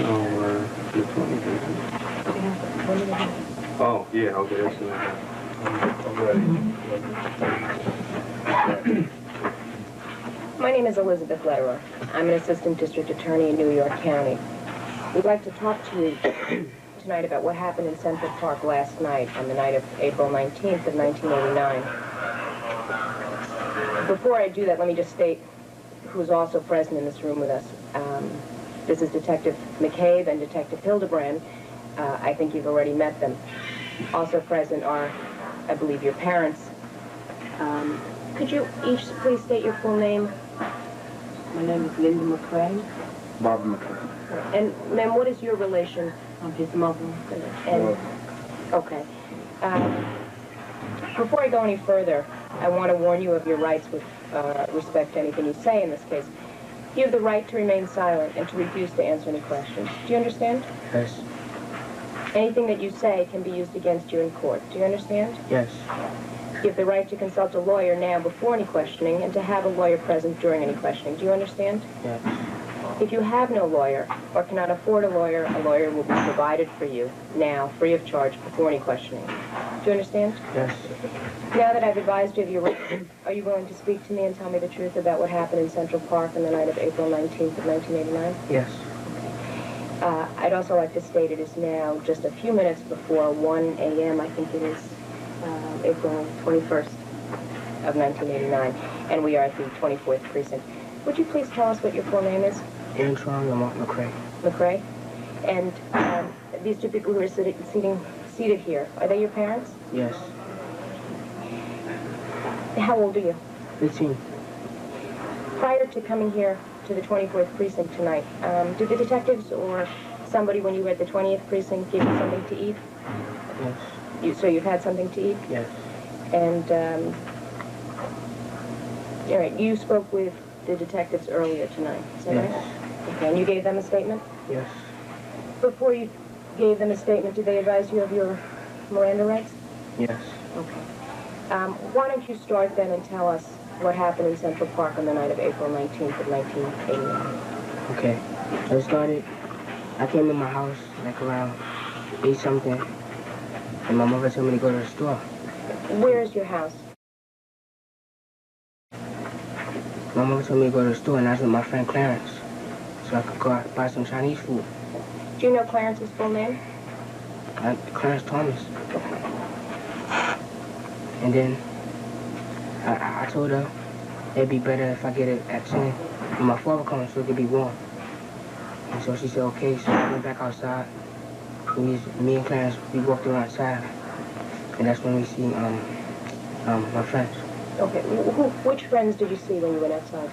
The 20th. Oh, yeah, okay, that's the next one. My name is Elizabeth Lederer. I'm an assistant district attorney in New York County. We'd like to talk to you tonight about what happened in Central Park last night, on the night of April 19th of 1989. Before I do that, let me just state who's also present in this room with us. This is Detective McCray and Detective Hildebrand. I think you've already met them. Also present are, I believe, your parents. Could you each please state your full name? My name is Linda McCray. Bob McCray. And, ma'am, what is your relation? I'm his mother. And, okay. Before I go any further, I want to warn you of your rights with respect to anything you say in this case. You have the right to remain silent and to refuse to answer any questions. Do you understand? Yes. Anything that you say can be used against you in court. Do you understand? Yes. You have the right to consult a lawyer now before any questioning and to have a lawyer present during any questioning. Do you understand? Yes. If you have no lawyer or cannot afford a lawyer will be provided for you now, free of charge, before any questioning. Do you understand? Yes. Now that I've advised you of your rights, are you willing to speak to me and tell me the truth about what happened in Central Park on the night of April 19th of 1989? Yes. Okay. I'd also like to state it is now just a few minutes before 1 a.m., I think it is, April 21st of 1989, and we are at the 24th precinct. Would you please tell us what your full name is? Antron and McCray. McCray? And these two people who are seated here, are they your parents? Yes. How old are you? 15. Prior to coming here to the 24th precinct tonight, did the detectives or somebody when you were at the 20th precinct give you something to eat? Yes. So you've had something to eat? Yes. And, all right, you spoke with the detectives earlier tonight, is that Yes. right? Okay, and you gave them a statement? Yes. Before you gave them a statement, did they advise you of your Miranda rights? Yes. Okay. Why don't you start then and tell us what happened in Central Park on the night of April 19th of 1989? Okay. So it started, I came in my house like around 8-something, and my mother told me to go to the store. Where is your house? My mother told me to go to the store, and I was with my friend Clarence, so I could go out and buy some Chinese food. Do you know Clarence's full name? Clarence Thomas. And then I told her it'd be better if I get it at 10 when my father comes so it could be warm. And so she said, okay, so we went back outside. Me and Clarence, we walked around outside. And that's when we see my friends. Okay, which friends did you see when you went outside?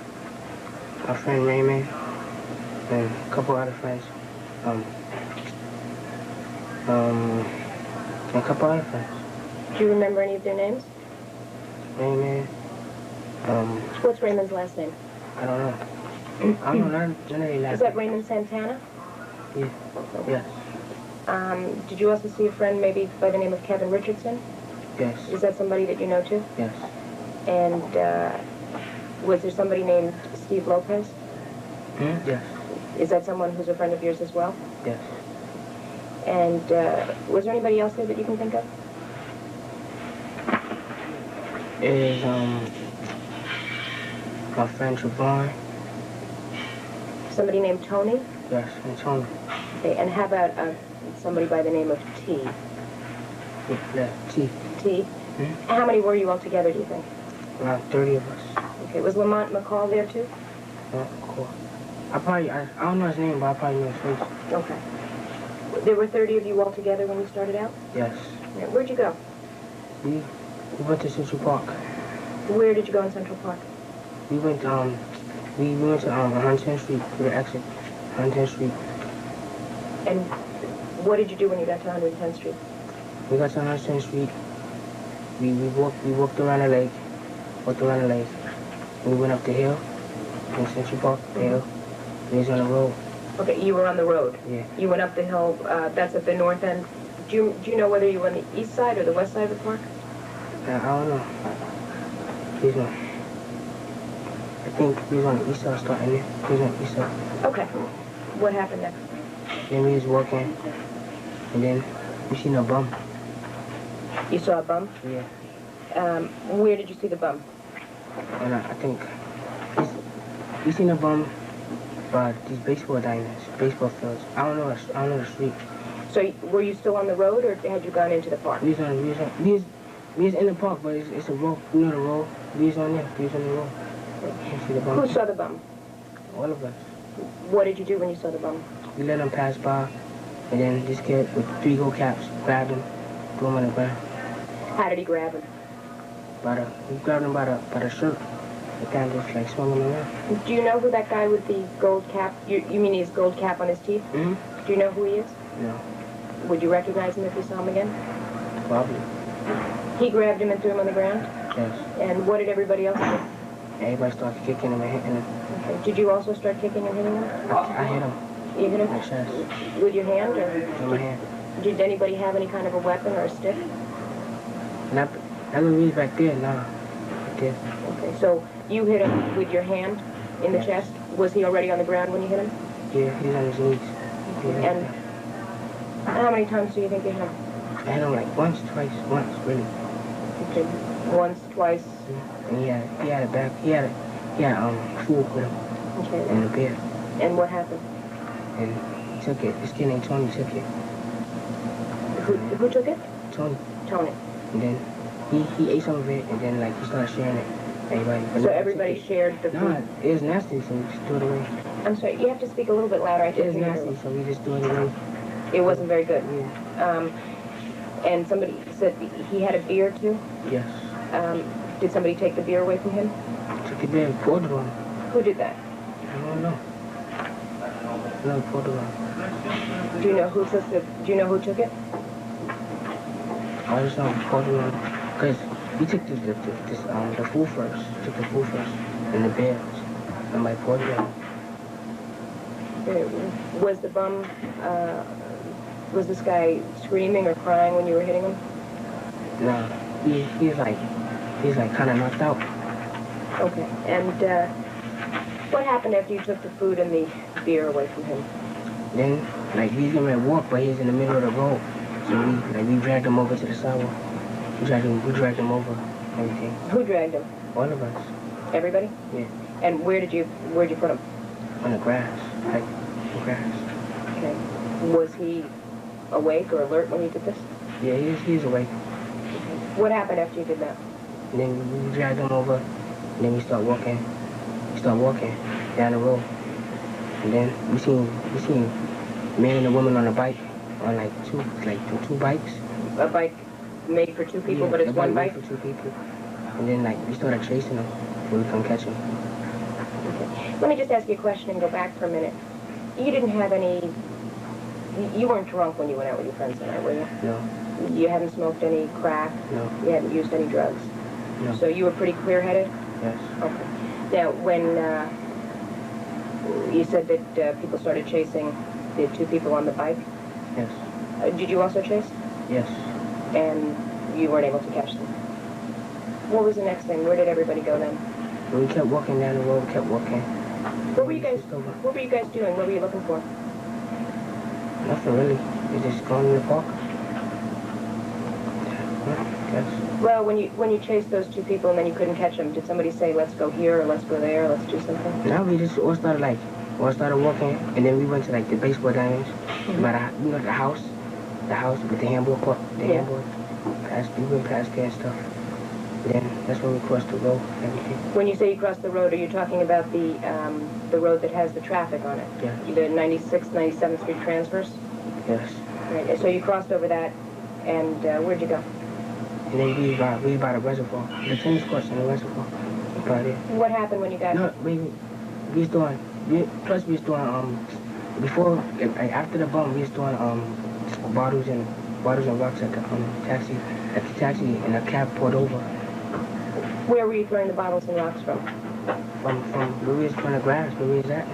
My friend Raymond and a couple other friends. And a couple other friends. Do you remember any of their names? Raymond, What's Raymond's last name? I don't know. I don't know none of their last Is that Raymond Santana? Yeah. Yes. Did you also see a friend maybe by the name of Kevin Richardson? Yes. Is that somebody that you know too? Yes. And was there somebody named Steve Lopez? Yes. Is that someone who's a friend of yours as well? Yes. And was there anybody else there that you can think of? Is my friend Trevon. Somebody named Tony? Yes, and Tony. Okay, and how about somebody by the name of T? Yeah, T. T? How many were you all together, do you think? Around 30 of us. Okay, was Lamont McCall there too? Cool. I don't know his name, but I probably know his face. Okay. There were 30 of you all together when you started out? Yes. Yeah, where'd you go? We went to Central Park. Where did you go in Central Park? We went to 110th Street to the exit. 110th Street. And what did you do when you got to 110th Street? We got to 110th Street. We walked around the lake. We went up the hill in Central Park, the hill. We was on the road. Okay, you were on the road. Yeah. You went up the hill, that's at the north end. Do you know whether you were on the east side or the west side of the park? I don't know. I think he was on the east side starting there. He was on the east side. Okay. What happened next? Then we was walking, and then we seen a bum. You saw a bum? Yeah. Where did you see the bum? And I think we seen a bum by these baseball diamonds, baseball fields. I don't know the street. So were you still on the road, or had you gone into the park? We was in the park, but it's a road. You know the road. We was on there. We was on the road. You see the bum? Who saw the bum? All of us. What did you do when you saw the bum? We let him pass by, and then this kid with 3 gold caps grabbed him, threw him on the ground. How did he grab him? He grabbed him by the shirt. The guy just like swung him around. Do you know who that guy with the gold cap? You mean his gold cap on his teeth? Mm-hmm. Do you know who he is? No. Would you recognize him if you saw him again? Probably. He grabbed him and threw him on the ground? Yes. And what did everybody else do? Everybody started kicking him and hitting him. Okay. Did you also start kicking and hitting him? I hit him. You hit him? In the chest. With your hand, or? In my hand. Did anybody have any kind of a weapon or a stick? Not really back there, nah. Right there. Okay, so you hit him with your hand in the chest. Was he already on the ground when you hit him? Yeah, he's on his knees. Okay. And how many times do you think you hit him? I hit him like once, really. Okay. Once, twice? And he had a bag, he had food with him. Okay. And a beer. And what happened? And he took it. This kid named Tony took it. Who took it? Tony. Tony. And then he ate some of it, and then like he started sharing it. Everybody. So everybody shared the food? No, it was nasty, so we just threw it away. I'm sorry, you have to speak a little bit louder. I It can't was hear nasty, you. so we just threw it away. It wasn't very good. Yeah. And somebody said he had a beer too? Yes. Did somebody take the beer away from him? Took the beer and poured it on him. Who did that? I don't know. No, poured it on him. Do you know who took it? I just know poured it on him. Because we took the food first. Took the food first. And the beers. And my poured it on him. Was the bum, was this guy screaming or crying when you were hitting him? No. He's like kind of knocked out. Okay. And what happened after you took the food and the beer away from him? Then, like, he's gonna walk, but he's in the middle of the road. So we dragged him over to the sidewalk. We dragged him over, everything. Who dragged him? All of us. Everybody? Yeah. And where'd you put him? On the grass, like, the grass. Okay. Was he awake or alert when you did this? Yeah, he's awake. What happened after you did that? And then we dragged him over, and then we start walking. Down the road. And then we seen a man and a woman on a bike, on like two bikes. A bike made for two people, Yeah, but it's a one bike? made for 2 people. And then like we started chasing him before we come catch him. Okay. Let me just ask you a question and go back for a minute. You didn't have any, you weren't drunk when you went out with your friends tonight, were you? No. You hadn't smoked any crack? No. You hadn't used any drugs? No. So you were pretty clear-headed? Yes. Okay. Now, when you said that people started chasing the 2 people on the bike, Yes. Did you also chase? Yes. And you weren't able to catch them? What was the next thing? Where did everybody go then? We kept walking down the road, kept walking. What were you guys doing? What were you looking for? Nothing really. We just going in the park. Yes. Well, when you chased those 2 people and then you couldn't catch them, did somebody say, let's go here or let's go there, let's do something? Now we just all started walking, and then we went to like the baseball diamonds. Mm-hmm. We went to the house with the handball court, handball. We went past there and stuff. Then that's when we crossed the road and everything. When you say you crossed the road, are you talking about the road that has the traffic on it? Yeah. The 96th, 97th Street transverse? Yes. Right. So you crossed over that, and where'd you go? And then we was by the reservoir, the tennis courts in the reservoir. About it. What happened when you got? No, we was doing. Plus we was doing before after the bum we was doing bottles and rocks at the taxi. At the taxi, and a cab pulled over. Where were you throwing the bottles and rocks from? From where we was from the grass, where we was at.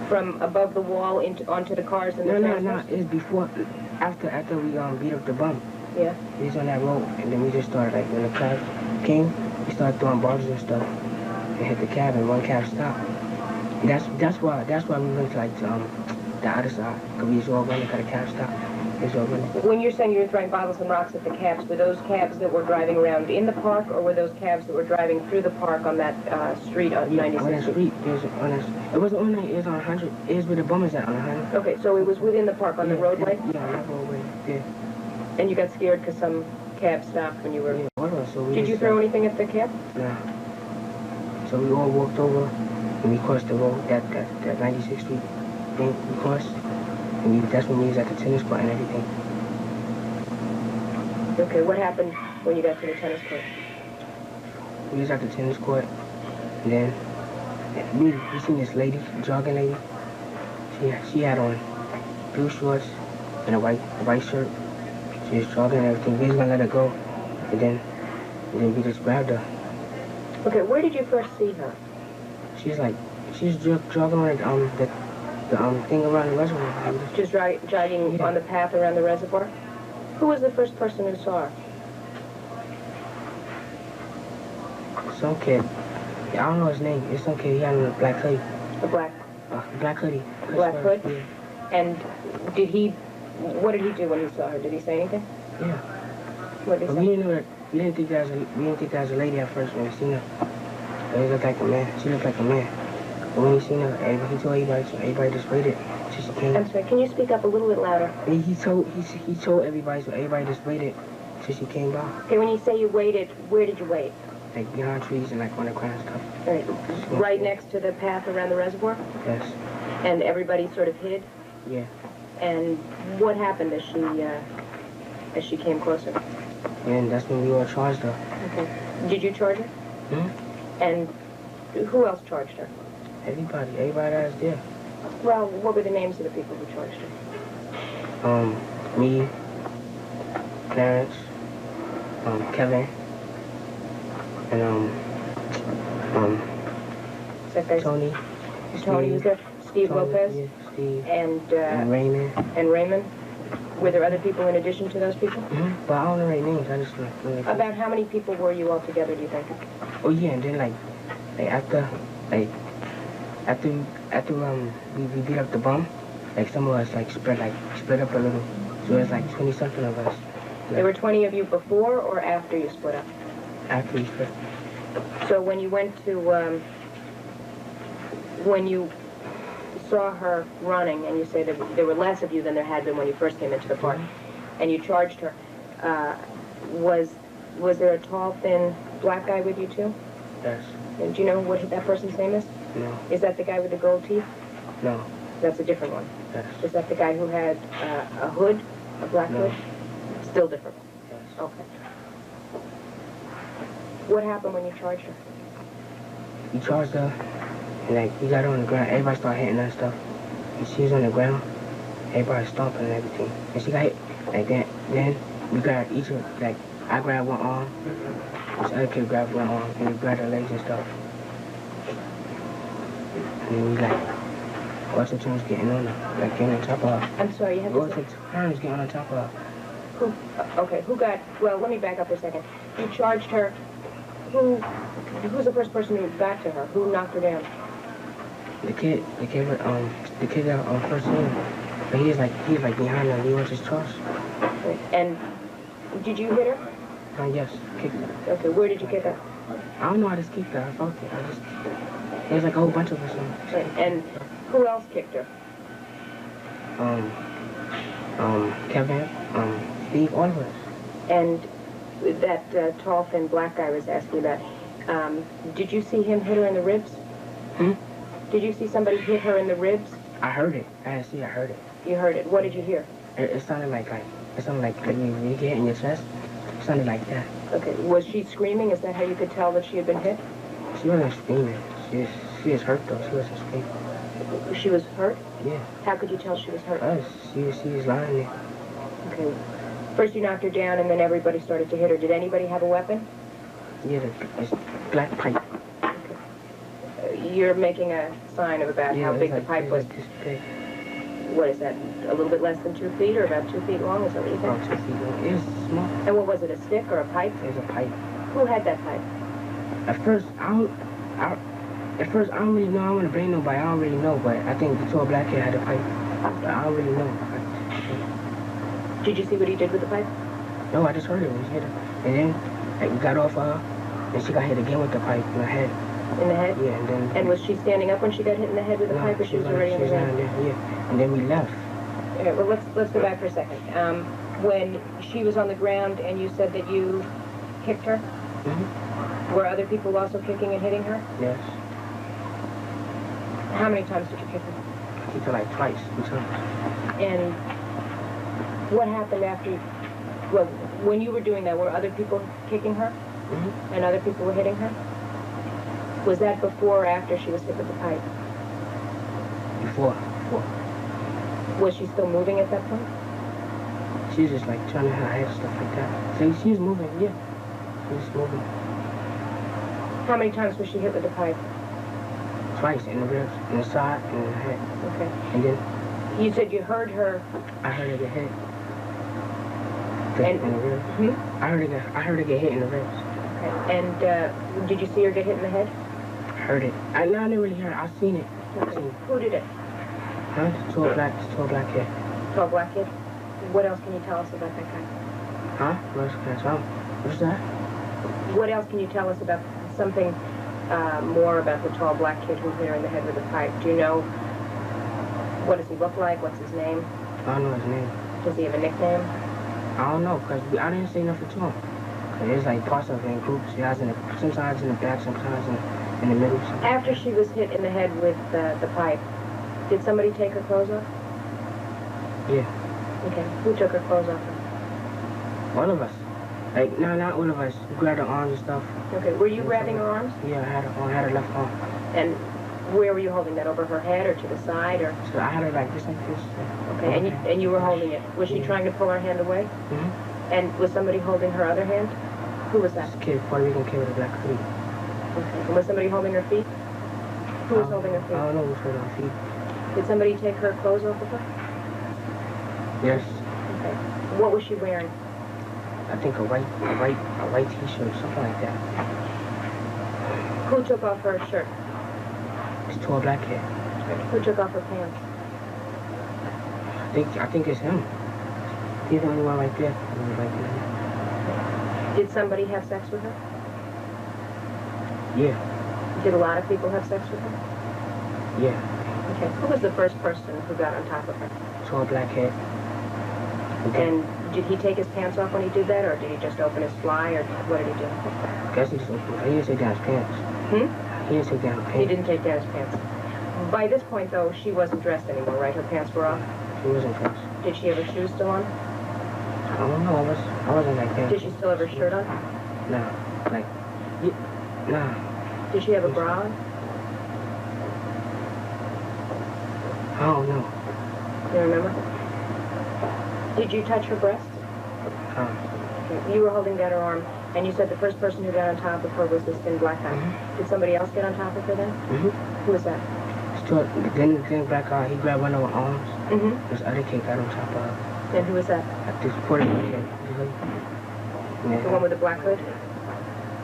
From above the wall onto the cars and the No, transverse? it's before, after we beat up the bum. Yeah. We was on that road, and then we just started, like, when the cab came, we started throwing bottles and stuff, and hit the cab, and one cab stopped. And that's why we went to, like, the other side. Because we was all running, because the cab stopped. We was all running. When you're saying you were throwing bottles and rocks at the cabs, were those cabs that were driving around in the park, or were those cabs that were driving through the park on that street on 96th On that street, it wasn't on that, it was on 100. It was where the bummers at on 100. Okay, so it was within the park on the roadway? Yeah, on that roadway, yeah. And you got scared because some cab stopped when you were... Yeah, whatever, so we Did you throw anything at the cab? No. So we all walked over, and we crossed the road, that 96th Street thing we crossed. And that's when we was at the tennis court and everything. Okay, what happened when you got to the tennis court? We was at the tennis court, and then we seen this lady, jogging lady. She had on blue shorts and a white shirt. She was jogging and everything. We was gonna let her go, and then we just grabbed her. Okay, where did you first see her? She was jogging on the thing around the reservoir. Just jogging on the path around the reservoir? Who was the first person who saw her? Some kid. I don't know his name. It's some kid. He had on a black hoodie. A black hoodie. Black hood? Yeah. And what did he do when he saw her? Did he say anything? Yeah. What did he say? We didn't think that was a lady at first when we seen her. But it looked like a man. She looked like a man. But when we seen her, he told everybody, so everybody just waited till she came. I'm sorry, can you speak up a little bit louder? He told everybody, so everybody just waited till she came by. Okay, when you say you waited, where did you wait? Like behind trees and like on the ground and stuff. Right next to the path around the reservoir? Yes. And everybody sort of hid? Yeah. And what happened as she came closer? And that's when we all charged her. Okay. Did you charge her? Hmm? And who else charged her? Everybody that was there. Well, what were the names of the people who charged her? Me, Clarence, Kevin, and Tony. Tony was there. Steve Lopez. Yeah, Steve. And Raymond. And Raymond. Were there other people in addition to those people? Mm-hmm. But I don't know their names. I just know. About how many people were you all together, do you think? Oh yeah, and then after we beat up the bum, some of us split up a little. So it's 20-something of us. There were 20 of you before or after you split up? After we split. So when you went to when you saw her running, and you say that there were less of you than there had been when you first came into the park, and you charged her, was there a tall, thin, black guy with you too? Yes. And do you know what that person's name is? No. Is that the guy with the gold teeth? No. That's a different one. Yes. Is that the guy who had a hood, a black hood? Still different. Yes. Okay. What happened when you charged her? We charged her, and we got her on the ground. Everybody started hitting her and stuff. And she was on the ground. Everybody stomping and everything. And she got hit like that. Then we grabbed each of I grabbed one arm. This other kid grabbed one arm, and we grabbed her legs and stuff. And then we Orson Turner's getting on her, getting on top of her. I'm sorry, you have to say... Orson Turner's getting on top of her. Well, let me back up for a second. You charged her. Who's the first person who got to her? Who knocked her down? The kid that first in. But he was behind her. He was just charged. Right. And did you hit her? Yes, kicked her. Okay, where did you kick her? I don't know, I just kicked her. I felt it. There was a whole bunch of us. Right. And who else kicked her? Kevin, Steve, all of us. And that tall, thin, black guy was asking about, did you see him hit her in the ribs? Hmm? Did you see somebody hit her in the ribs? I heard it. I didn't see it, I heard it. You heard it. What did you hear? It sounded like when you get hit in your chest. It sounded like that. Okay. Was she screaming? Is that how you could tell that she had been hit? She wasn't screaming. She was hurt though. She wasn't screaming. She was hurt? Yeah. How could you tell she was hurt? She was lying there. Okay. First you knocked her down and then everybody started to hit her. Did anybody have a weapon? Yeah, it's black pipe. Okay. You're making a sign of about how big the pipe was. This big. What is that? A little bit less than 2 feet or about 2 feet long? Is that what you think? About 2 feet long. It was small. And what was it, a stick or a pipe? It was a pipe. Who had that pipe? At first, I don't really know. I don't want to blame nobody. I don't really know, but I think the tall black kid had a pipe. I don't really know. Did you see what he did with the pipe? No, I just heard it when he hit her. And then like, we got off her, and she got hit again with the pipe in the head. In the head? Yeah, and then... And was she standing up when she got hit in the head with the pipe, or she was already on the ground? Yeah, and then we left. All right, well, let's go back for a second. When she was on the ground and you said that you kicked her, were other people also kicking and hitting her? Yes. How many times did you kick her? I kicked her like twice, 2 times. And what happened after, well, when you were doing that, were other people kicking her? And other people were hitting her? Was that before or after she was hit with the pipe? Before. Was she still moving at that point? She was just like turning her head, stuff like that. So she was moving, yeah. She was moving. How many times was she hit with the pipe? Twice, in the ribs, in the side, and in the head. Okay. And then... You said you heard her... I heard her get hit. And, in the ribs. I heard her get hit in the ribs. Okay. And did you see her get hit in the head? I heard it. I didn't really hear it. I seen it. Okay. Who did it? Huh? Tall black kid. Tall black kid? What else can you tell us about that guy? Huh? What's that? What else can you tell us about something more about the tall black kid who hit her in the head with a pipe? Do you know, what does he look like? What's his name? I don't know his name. Does he have a nickname? I don't know, because I didn't say nothing to him. Cause there's like parts of it in groups. Sometimes in the back, sometimes in the middle. After she was hit in the head with the pipe, did somebody take her clothes off? Yeah. Okay. Who took her clothes off her? All of us. Like, no, not all of us. We grabbed her arms and stuff. Okay. Were you grabbing her arms? Yeah, I had her left arm. And where were you holding that? Over her head or to the side or? So I had her like this. Okay. And you were holding it. Was she trying to pull her hand away? And was somebody holding her other hand? Who was that? This kid, Puerto Rican kid with a black hoodie. Okay. And was somebody holding her feet? Who was holding her feet? I don't know who's holding her feet. Did somebody take her clothes off of her? Yes. Okay. What was she wearing? I think a white t-shirt, something like that. Who took off her shirt? This tall black kid. Who took off her pants? I think it's him. He's the only one right there. Did somebody have sex with her? Yeah. Did a lot of people have sex with her? Yeah. Okay. Who was the first person who got on top of her? Tall black kid. Okay. And did he take his pants off when he did that, or did he just open his fly, or what did he do? I guess he just opened. He didn't take down his pants. He didn't take down his pants. He didn't take down his pants. By this point, though, she wasn't dressed anymore, right? Her pants were off? She wasn't dressed. Did she have her shoes still on? I don't know. I wasn't like that. Did she still have her shirt on? No. Like, no. Did she have a bra on? I don't know. You remember? Did you touch her breasts? You were holding down her arm, and you said the first person who got on top of her was this thin black guy. Did somebody else get on top of her then? Who was that? Then the thin black guy, he grabbed one of her arms. This other kid got on top of her. And who was that? This Puerto Rican kid. The one with the black hood?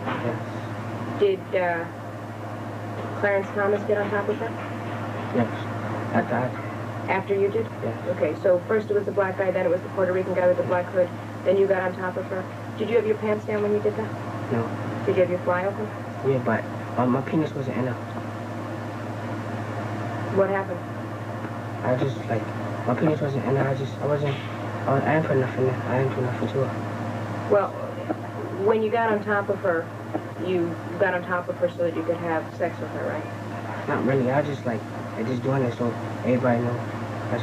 Yes. Did Clarence Thomas get on top of her? Yes. After you did? Yes. Okay, so first it was the black guy, then it was the Puerto Rican guy with the black hood, then you got on top of her. Did you have your pants down when you did that? No. Did you have your fly open? Yeah, but my penis wasn't in her. What happened? I just, like, my penis wasn't in her. I didn't put nothing in. I didn't do nothing to her. Well, when you got on top of her, you got on top of her so that you could have sex with her, right? Not really. I just doing it so everybody knows. I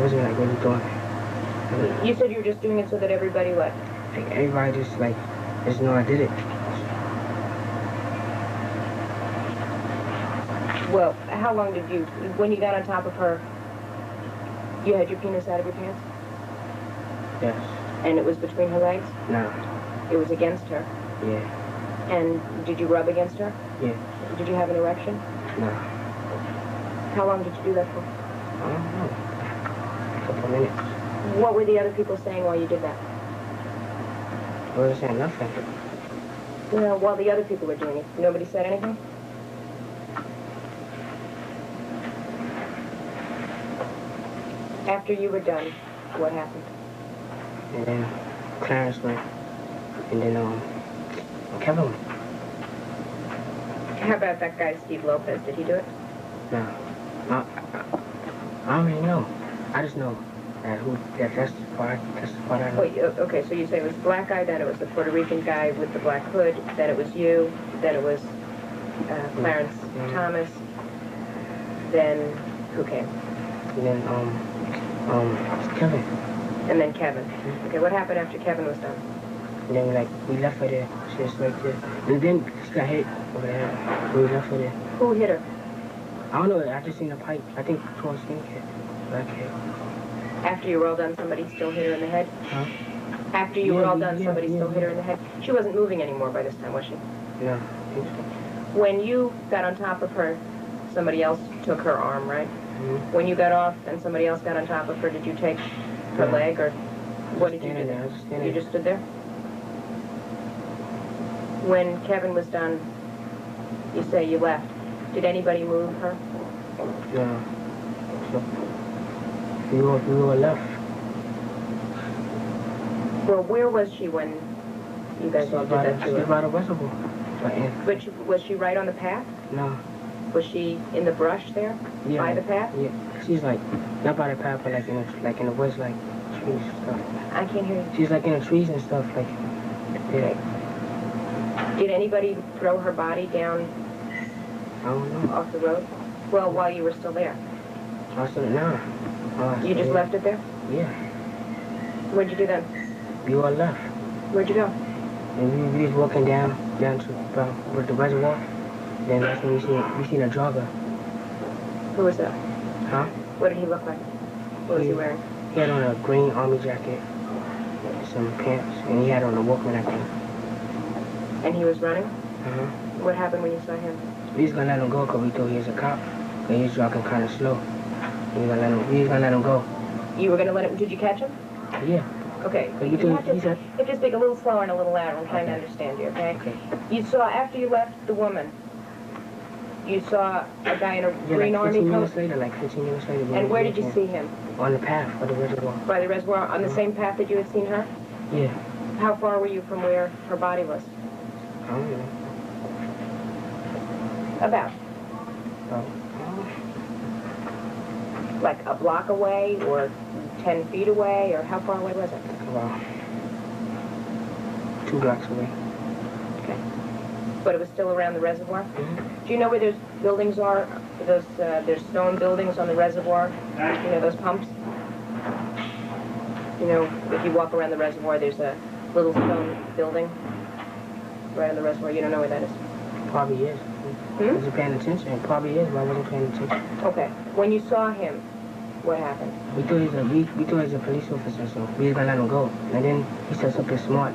wasn't like really doing it. You said you were just doing it so that everybody what? Like everybody just know I did it. Well, how long did you, when you got on top of her, you had your penis out of your pants? Yes. And it was between her legs? No. It was against her? Yeah. And did you rub against her? Yeah. Did you have an erection? No. How long did you do that for? I don't know. A couple of minutes. What were the other people saying while you did that? I wasn't saying nothing. Well, while the other people were doing it, nobody said anything? After you were done, what happened? And then Clarence went. And then, Kevin went. How about that guy, Steve Lopez? Did he do it? No. I don't really know. I just know that's the part I know. Oh, okay, so you say it was the black guy, then it was the Puerto Rican guy with the black hood, then it was you, then it was Clarence Thomas, then who came? And then, Kevin. And then Kevin. Okay, what happened after Kevin was done? And then, we left her there. She was right there. And then she got hit over there. We left her there. Who hit her? I don't know. I just seen a pipe. I think towards me, black head. After you were all done, somebody still hit her in the head? Huh? After you were all done, somebody still hit her in the head? She wasn't moving anymore by this time, was she? No. When you got on top of her, somebody else took her arm, right? Mm-hmm. When you got off and somebody else got on top of her, did you take her leg, or what did you do there? there? You just stood there? When Kevin was done, you say you left. Did anybody move her? No. So, we were left. Well, where was she when you guys all did that to She was her? by the reservoir. But was she right on the path? No. Was she in the brush there? Yeah. By the path? Yeah. She's not by the path, but in the woods, trees and stuff. I can't hear you. She's in the trees and stuff, yeah. Did anybody throw her body down I don't know. off the road? Well, while you were still there. I said, no. You just left it there? Yeah. Where'd you do then? We all left. Where'd you go? And we was walking down to the reservoir. Then that's when we seen a jogger. Who was that? Huh? What did he look like? What was he wearing? He had on a green army jacket, some pants, and he had on a Walkman, I think. And he was running? Uh-huh. What happened when you saw him? We was gonna let him go because we thought he was a cop. But he was walking kind of slow. We was gonna let him go. You were going to let him... Did you catch him? Yeah. Okay. But You have to speak a little slower and a little louder. I'm trying to understand you, okay? Okay. You saw, after you left the woman, you saw a guy in a green army 15 coat? minutes later, 15 minutes later. And where did you see him? On the path of the reservoir. By the reservoir, on the same path that you had seen her? Yeah. How far were you from where her body was? I don't know. About? Like a block away, or 10 feet away, or how far away was it? About 2 blocks away. Okay. But it was still around the reservoir? Mm-hmm. Do you know where those buildings are? Those, there's stone buildings on the reservoir? You know, those pumps? You know, if you walk around the reservoir, there's a little stone building right on the reservoir. You don't know where that is? Probably is. Hmm? Wasn't paying attention. It probably is, but I wasn't paying attention. Okay. When you saw him, what happened? We thought he was a police officer, so we was gonna let him go. And then he said something smart.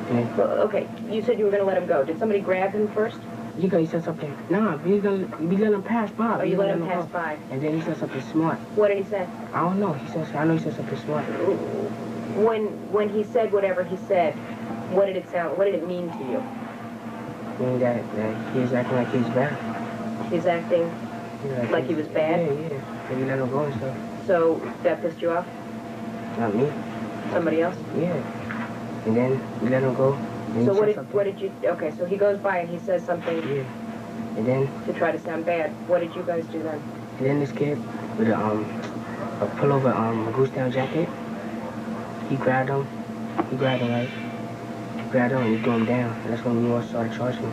And then, Well, okay, you said you were going to let him go. Did somebody grab him first? he said something. Nah, we let him pass by. Oh, you let him go. pass by. And then he said something smart. What did he say? I don't know. I know he said something smart. When he said whatever he said, what did it mean to you? I mean that he was acting like he was bad. He's acting like he was bad? Yeah. And we let him go and stuff. So that pissed you off? Not me. Somebody else? Yeah. And then we let him go. And So he said what did you, okay, so he goes by and he says something Yeah. And then to try to sound bad. What did you guys do then? And then this kid with a pullover goose down jacket, he grabbed him right. He grabbed him and he threw him down. And that's when we all started charging him.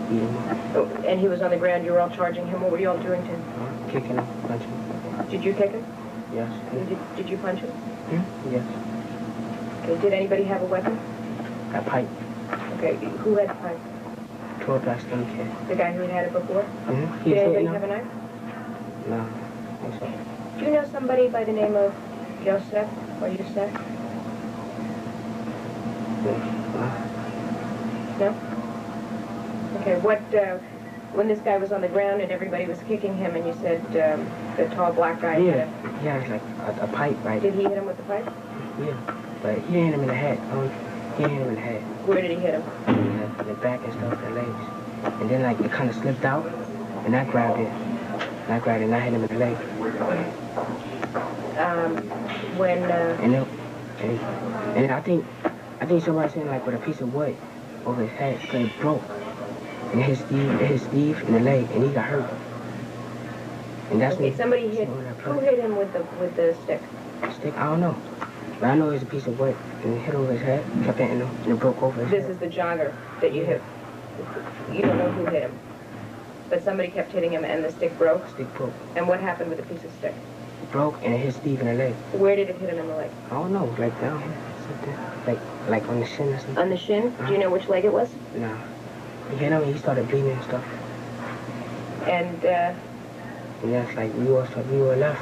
Beating him. Oh, and he was on the ground, you were all charging him. What were you all doing to him? Kicking him, punching him. Did you kick him? Yes. Did you punch him? Yes. Okay, did anybody have a weapon? A pipe. Okay, who had the pipe? 12 black skinny kid. The guy who had it before? Mm-hmm. Did anybody have a knife? No. I think so. Do you know somebody by the name of Joseph or Yusef? No? Okay, when this guy was on the ground and everybody was kicking him and you said the tall black guy Yeah, it's like a pipe, right? Did he hit him with the pipe? Yeah, but he hit him in the head. He hit him in the head. Where did he hit him? In the back and stuff, the legs. And then it kind of slipped out, and I grabbed it. And I hit him in the leg. When, and I think somebody saying like with a piece of wood over his head because it broke. And it hit Steve in the leg, and he got hurt. And that's okay, somebody hit, who hit him with the stick? Stick? I don't know. But I know it was a piece of wood, and it hit over his head, kept hitting him, and it broke over his head. This is the jogger that you hit. You don't know who hit him. But somebody kept hitting him, and the stick broke? Stick broke. And what happened with the piece of stick? It broke, and it hit Steve in the leg. Where did it hit him in the leg? I don't know, like down here, something. Like on the shin or something. On the shin? Do you know which leg it was? No. He hit him, and he started bleeding and stuff. And, and that's like, we were left.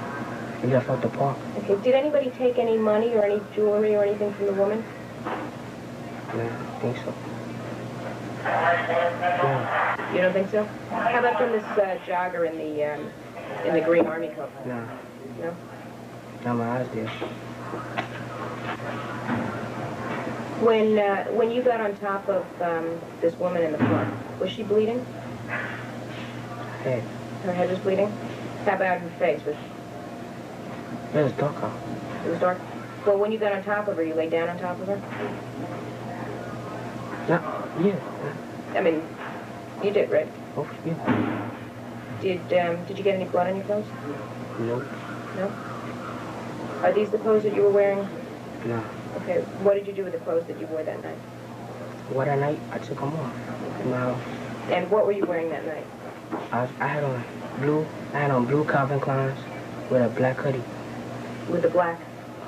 We left out the park. Okay, did anybody take any money or any jewelry or anything from the woman? No, I don't think so. No. You don't think so? How about from this jogger in the green army coat? No. No? Not my eyes there. When you got on top of this woman in the park, was she bleeding? Head. Her head was bleeding? How about her face? It was dark out. It was dark? Well, when you got on top of her, you lay down on top of her? Yeah. I mean, you did, right? Oh, yeah. Did you get any blood on your clothes? Nope. No? Are these the clothes that you were wearing? No. Okay, what did you do with the clothes that you wore that night? What that night, I took them off. No. And what were you wearing that night? I had on blue Calvin Kleins with a black hoodie. With a black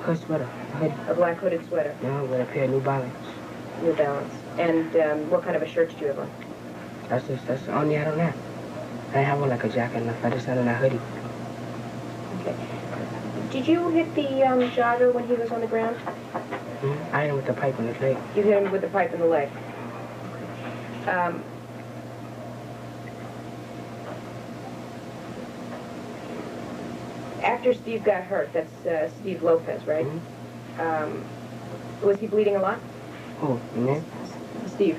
Hood sweater. Hoodie. A black hooded sweater. Yeah, with a pair of New Balance. New Balance. And what kind of a shirt did you have on? That's the only I had on that. I didn't have on like a jacket enough. I just had on that hoodie. Okay. Did you hit the jogger when he was on the ground? I hit him with the pipe in his leg. You hit him with the pipe in the leg. After Steve got hurt, that's Steve Lopez, right? Was he bleeding a lot? Oh, man? Steve.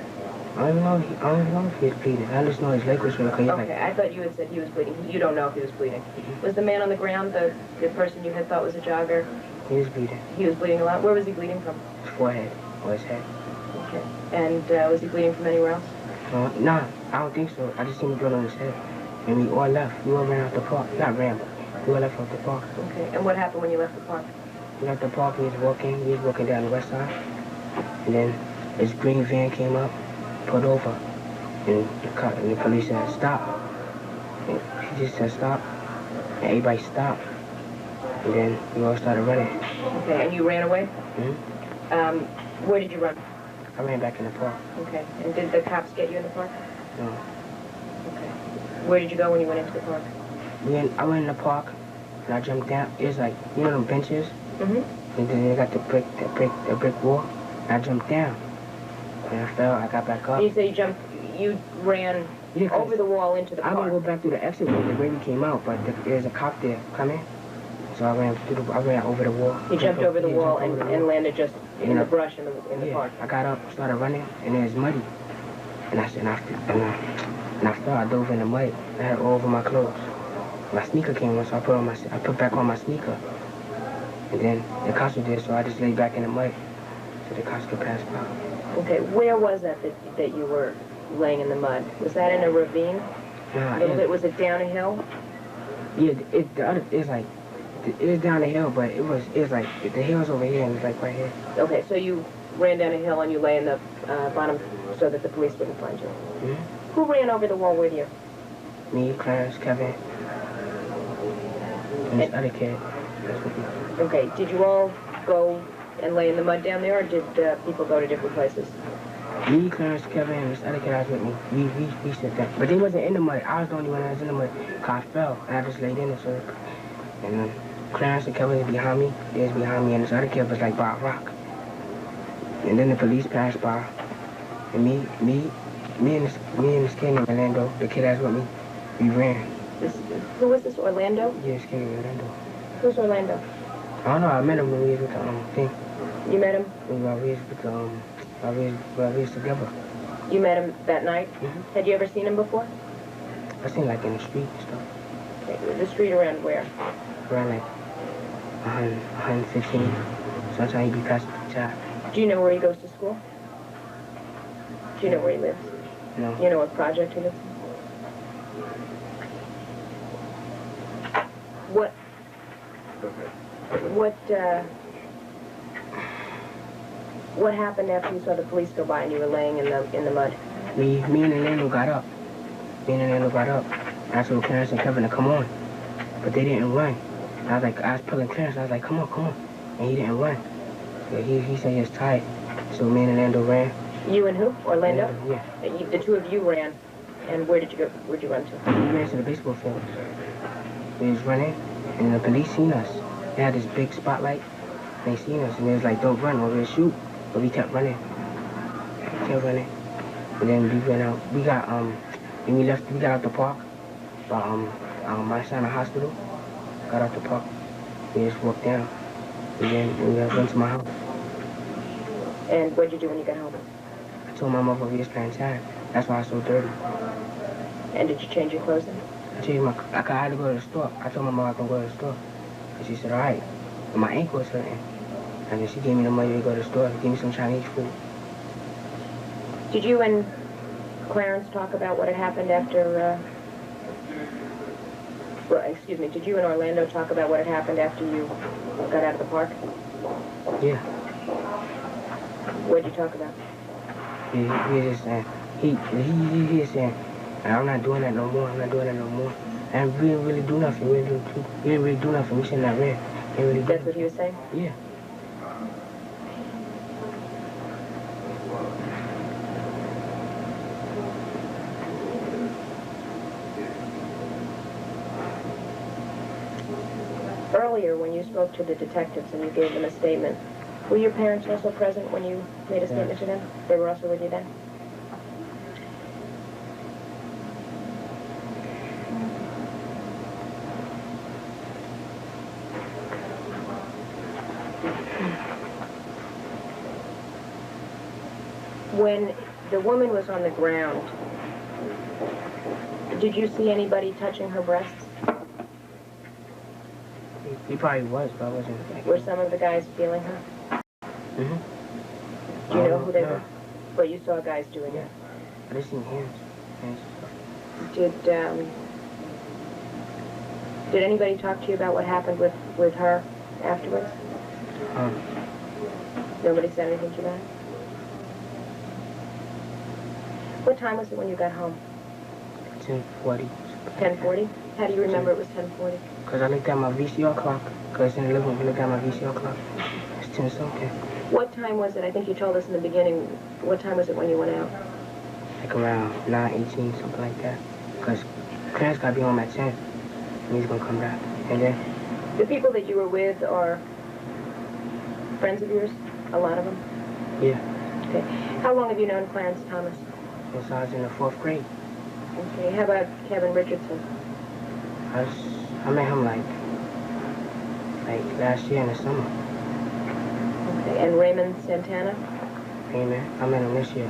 I don't know if he was bleeding. I just know his leg was really crazy. Okay, I thought you had said he was bleeding. You don't know if he was bleeding. Was the man on the ground the person you had thought was a jogger? He was bleeding. He was bleeding a lot? Where was he bleeding from? His forehead or his head. Okay. And was he bleeding from anywhere else? Nah, I don't think so. I just seen the blood on his head. And we all left. We all ran out the park. Not ran, but we all left out the park. Okay. And what happened when you left the park? We left the park, we was walking down the west side. And then this green van came up, pulled over. And the police said, stop. And he just said, stop. And everybody stopped. And then we all started running. Okay, and you ran away? Where did you run? I ran back in the park. Okay. And did the cops get you in the park? No. Okay. Where did you go when you went into the park? I went in the park, and I jumped down. It was like, you know them benches? Mm-hmm. And then they got the brick wall. And I jumped down. And I fell, I got back up. And you say you ran over the wall into the park? I didn't go back through the exit way, the way we came out, but there's a cop there coming. So I ran over the wall. You jumped over the wall and landed just in the brush in the park? I got up, started running, and it was muddy. And I fell, I dove in the mud. I had it all over my clothes. My sneaker came on, so I put back on my sneaker. And then the cops were there, so I just laid back in the mud so the cops could pass by. Okay, where was that you were laying in the mud? Was that in a ravine? Nah, Was it down a hill? Yeah, it was down the hill, but it was like, the hill's over here and it's like right here. Okay, so you ran down a hill and you lay in the bottom so that the police wouldn't find you. Mm-hmm. Who ran over the wall with you? Me, Clarence, Kevin, and this other kid. Okay, did you all go and lay in the mud down there, or did people go to different places? Me, Clarence, Kevin, and this other kid I was with me, we sit there. But they wasn't in the mud. I was the only one that was in the mud. Cause I fell, and I just laid in it. So, and Clarence and Kevin was behind me. They was behind me, and this other kid was like by a rock. And then the police passed by, and me and this kid named Orlando, the kid that was with me, we ran. Who was this, Orlando? Yeah, this kid named Orlando. Who's Orlando? I don't know, I met him when we was with the thing. You met him? While we was with the, while we was together. You met him that night? Mm-hmm. Had you ever seen him before? I seen like in the street and stuff. Okay, the street around where? Around like, 115. Sometimes he be passing the job. Do you know where he goes to school? Do you know where he lives? No. You know what project he lives in? What happened after you saw the police go by and you were laying in the mud? Me and the landlord got up. I told Clarence and Kevin to come on, but they didn't run. I was pulling Clarence. I was like, come on, and he didn't run. So he said he was tired. So me and the landlord ran. You and who? Orlando? Yeah. The two of you ran, and where'd you go? Where'd you run to? We ran to the baseball field. We was running, and the police seen us. They had this big spotlight. They seen us, and they was like, don't run, or we'll shoot. But we kept running. And then we went out. We got when we got out the park. My son in the hospital. Got out the park. We just walked down. And then we went to my house. And what'd you do when you got home? I told my mother we was playing tag. That's why I was so dirty. And did you change your clothes then? I had to go to the store. I told my mom I can go to the store. And she said, all right. But my ankle was hurting. And then she gave me the money to go to the store. Give me some Chinese food. Did you and Clarence talk about what had happened after, did you and Orlando talk about what had happened after you got out of the park? Yeah. What did you talk about? He was just saying, he was saying, I'm not doing that no more. And we didn't really do nothing. We didn't really do nothing. We shouldn't have ran. That's what he was saying? Yeah. Earlier, when you spoke to the detectives and you gave them a statement, were your parents also present when you made a statement to them? They were also with you then? When the woman was on the ground, did you see anybody touching her breasts? He probably was, but I wasn't. Were some of the guys feeling her? Mm-hmm. Do you know who they were? But you saw guys doing it. I just seen hands. Did anybody talk to you about what happened with her afterwards? Nobody said anything to that? What time was it when you got home? 10:40. 10:40? How do you remember it was 10:40? Because I looked at my VCR clock. Because in the living room, I looked at my VCR clock. It's 10 something. What time was it? I think you told us in the beginning. What time was it when you went out? Like around 9:18, something like that. Because Clarence got to be home at 10. And he's going to come back. And then... The people that you were with are friends of yours? A lot of them? Yeah. Okay. How long have you known Clarence Thomas? Since I was in the 4th grade. Okay. How about Kevin Richardson? I met him like last year in the summer. Okay. And Raymond Santana? Raymond, I met him this year.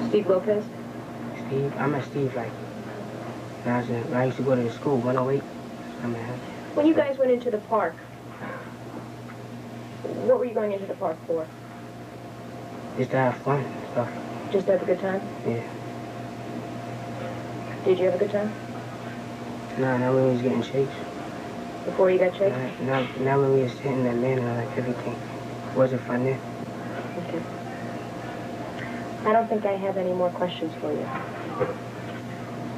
Steve Lopez? Steve, I met Steve like when I used to go to the school, 108. I met him. When you guys went into the park, what were you going into the park for? Just to have fun and stuff. Just to have a good time? Yeah. Did you have a good time? No, not when we was getting chased. Before you got chased? Not when we was hitting that man and like everything. It wasn't fun then. Okay. I don't think I have any more questions for you.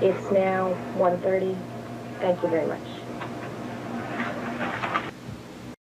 It's now 1:30. Thank you very much.